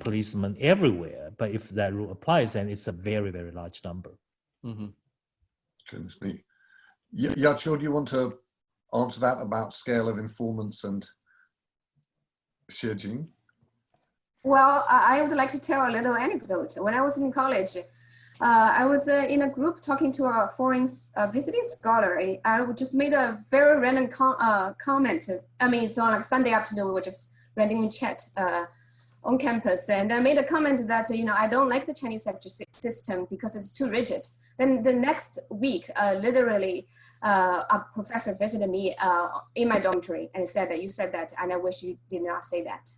policemen everywhere, but if that rule applies, then it's a very, very large number. Mm-hmm. Goodness me. Yachio, do you want to answer that about scale of informants and Xi Jin? Well, I would like to tell a little anecdote. When I was in college, I was in a group talking to a foreign visiting scholar. I just made a very random comment. I mean, it's on like Sunday afternoon, we were just randomly chat on campus. And I made a comment that, I don't like the Chinese education system because it's too rigid. Then the next week, literally, a professor visited me in my dormitory and said that you said that, and I wish you did not say that.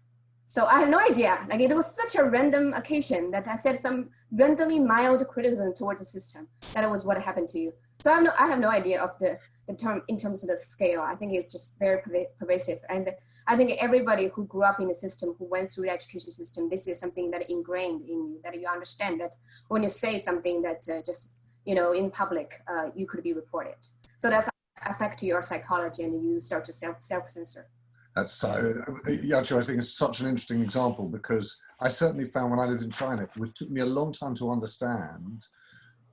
So I had no idea. Like, it was such a random occasion that I said some randomly mild criticism towards the system. That was what happened to you. So I have no idea of the term in terms of the scale. I think it's just very pervasive. And I think everybody who grew up in the system, who went through the education system, this is something that ingrained in you, that you understand that when you say something that just, in public, you could be reported. So that's affect your psychology and you start to self-censor. That's Yachio, I think it's such an interesting example because I certainly found when I lived in China, it took me a long time to understand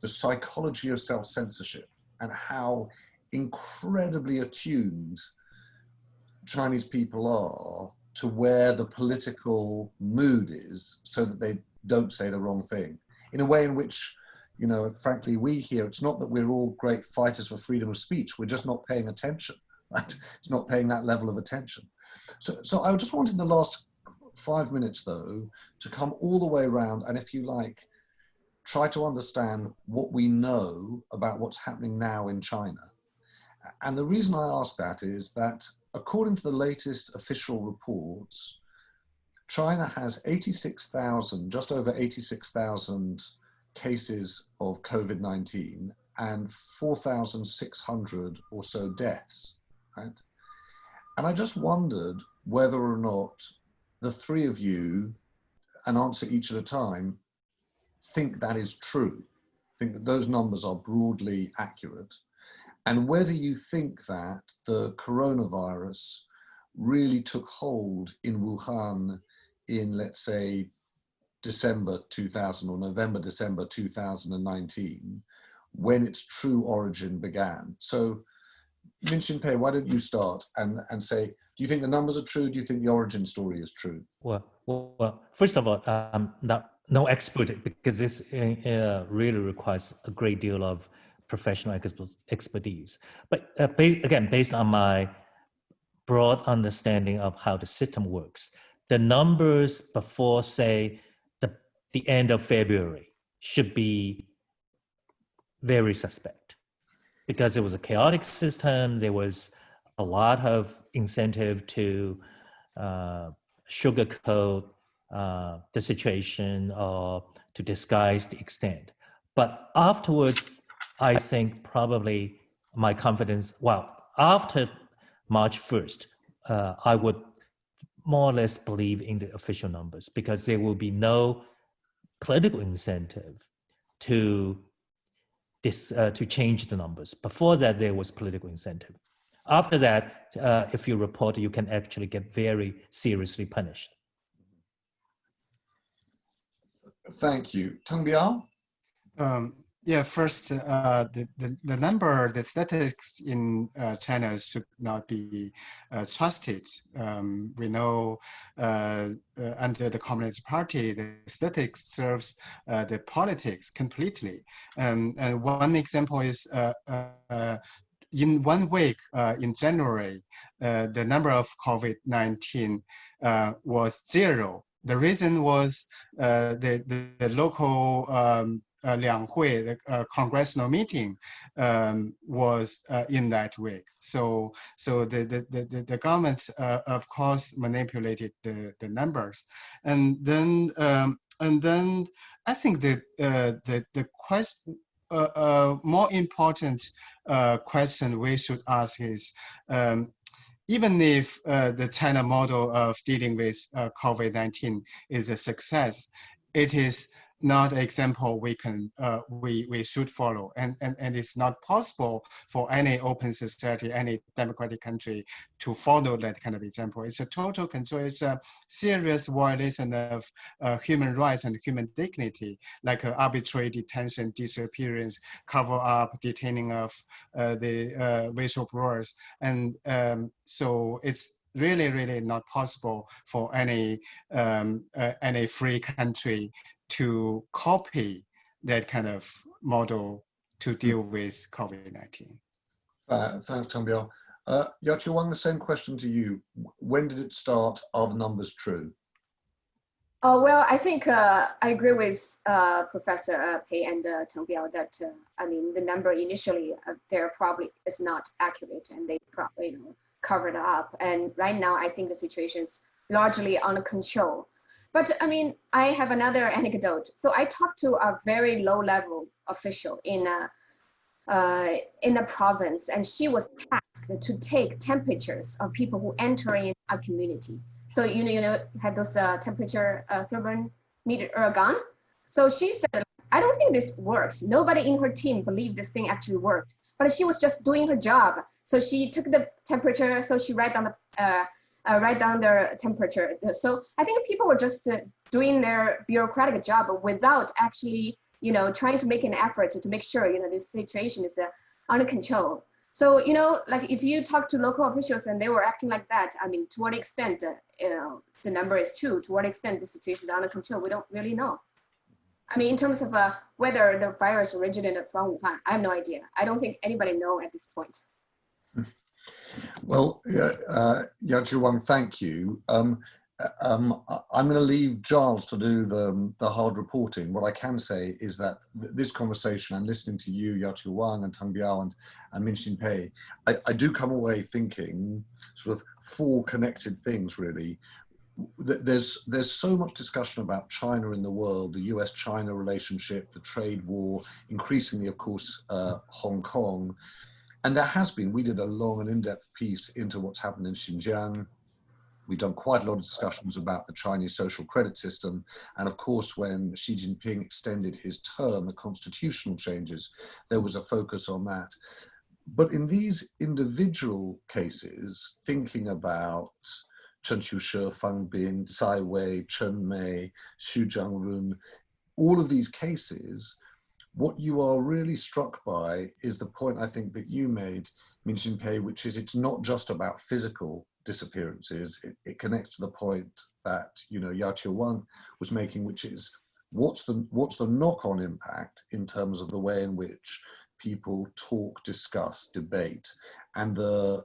the psychology of self-censorship and how incredibly attuned Chinese people are to where the political mood is so that they don't say the wrong thing in a way in which, frankly, we here, it's not that we're all great fighters for freedom of speech. We're just not paying attention, right? It's not paying that level of attention. So I just wanted in the last 5 minutes, though, to come all the way around and, if you like, try to understand what we know about what's happening now in China. And the reason I ask that is that according to the latest official reports, China has 86,000, just over 86,000 cases of COVID-19 and 4,600 or so deaths, right? And I just wondered whether or not the three of you, and answer each at a time, think that is true, think that those numbers are broadly accurate, and whether you think that the coronavirus really took hold in Wuhan in, let's say, December 2000 or November, December 2019, when its true origin began. So, Minxin Pei, why don't you start and say, do you think the numbers are true? Do you think the origin story is true? Well, first of all, no expert, because this really requires a great deal of professional expertise. But again, based on my broad understanding of how the system works, the numbers before, say, the end of February should be very suspect, because it was a chaotic system. There was a lot of incentive to sugarcoat the situation or to disguise the extent. But afterwards, I think probably my confidence, well, after March 1st, I would more or less believe in the official numbers, because there will be no political incentive to change the numbers. Before that, there was political incentive. After that, if you report, you can actually get very seriously punished. Thank you. Teng Biao? Yeah, first, the number, the statistics in China should not be trusted. We know under the Communist Party, the statistics serves the politics completely. And one example is in 1 week in January, the number of COVID-19 was 0. The reason was the local Lianghui, the congressional meeting, was in that week. So the government, of course, manipulated the numbers, and then I think the question, more important question we should ask is, even if the China model of dealing with COVID-19 is a success, it is not an example we should follow, and it's not possible for any open society, any democratic country to follow that kind of example. It's a total control. It's a serious violation of human rights and human dignity, like arbitrary detention, disappearance, cover up, detaining of the whistleblowers, and so it's really not possible for any free country to copy that kind of model to deal with COVID-19. Thanks, Teng Biao. Jacqui Wang, the same question to you. When did it start? Are the numbers true? Well, I think I agree with Professor Pei and Teng Biao that I mean, the number initially there probably is not accurate, and they probably covered up. And right now, I think the situation is largely under control. But I mean, I have another anecdote. So I talked to a very low-level official in a province, and she was tasked to take temperatures of people who enter in a community. So you know, had those temperature thermometer gun. So she said, I don't think this works. Nobody in her team believed this thing actually worked, but she was just doing her job. So she took the temperature. So she write down their temperature. So I think people were just doing their bureaucratic job without actually, trying to make an effort to make sure, this situation is under control. So, like if you talk to local officials and they were acting like that, I mean, to what extent, the number is true, to what extent the situation is under control, we don't really know. I mean, in terms of whether the virus originated from Wuhan, I have no idea. I don't think anybody knows at this point. Well, Jacqui Wang, thank you. I'm going to leave Giles to do the hard reporting. What I can say is that this conversation, and listening to you, Jacqui Wang and Tang Biao and Minxin Pei, I do come away thinking sort of four connected things, really. There's so much discussion about China in the world, the US-China relationship, the trade war, increasingly, of course, Hong Kong. And there has been, we did a long and in-depth piece into what's happened in Xinjiang. We've done quite a lot of discussions about the Chinese social credit system. And of course, when Xi Jinping extended his term, the constitutional changes, there was a focus on that. But in these individual cases, thinking about Chen Qiushi, Fang Bin, Tsai Wei, Chen Mei, Xu Jiangrun, all of these cases, what you are really struck by is the point I think that you made, Minxin Pei, which is it's not just about physical disappearances. It connects to the point that, you know, Jacqui Wang was making, which is what's the knock-on impact in terms of the way in which people talk, discuss, debate, and the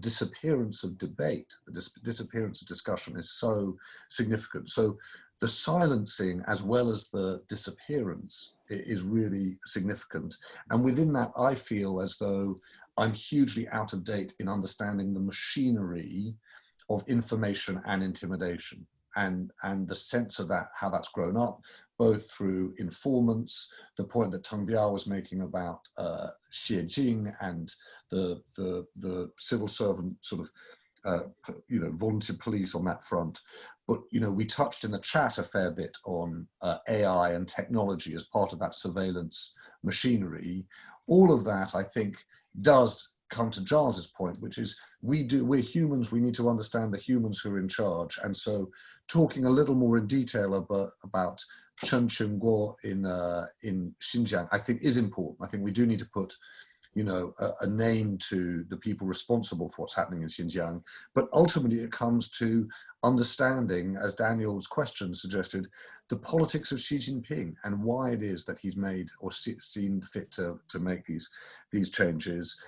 disappearance of debate, the disappearance of discussion is so significant. So the silencing as well as the disappearance is really significant. And within that, I feel as though I'm hugely out of date in understanding the machinery of information and intimidation and the sense of that, how that's grown up, both through informants, the point that Tang Biao was making about Xie Jin and the civil servant sort of, you know, volunteer police on that front. But, you know, we touched in the chat a fair bit on AI and technology as part of that surveillance machinery. All of that, I think, does come to Giles's point, which is we're humans, we need to understand the humans who are in charge. And so talking a little more in detail about Chen Qiushi in Xinjiang, I think is important. I think we do need to put, you know, a name to the people responsible for what's happening in Xinjiang. But ultimately it comes to understanding, as Daniel's question suggested, the politics of Xi Jinping and why it is that he's made or seen fit to make these changes.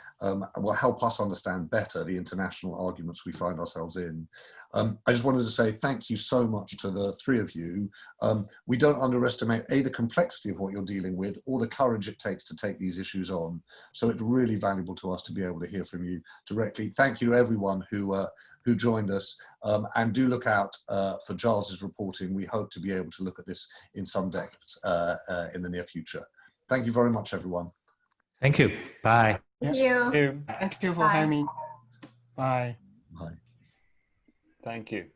Will help us understand better the international arguments we find ourselves in. I just wanted to say thank you so much to the three of you. We don't underestimate the complexity of what you're dealing with or the courage it takes to take these issues on. So it's really valuable to us to be able to hear from you directly. Thank you to everyone who joined us, and do look out for Giles's reporting. We hope to be able to look at this in some depth in the near future. Thank you very much, everyone. Thank you. Bye. Thank you. Thank you for Bye. having me. Bye. Bye. Thank you.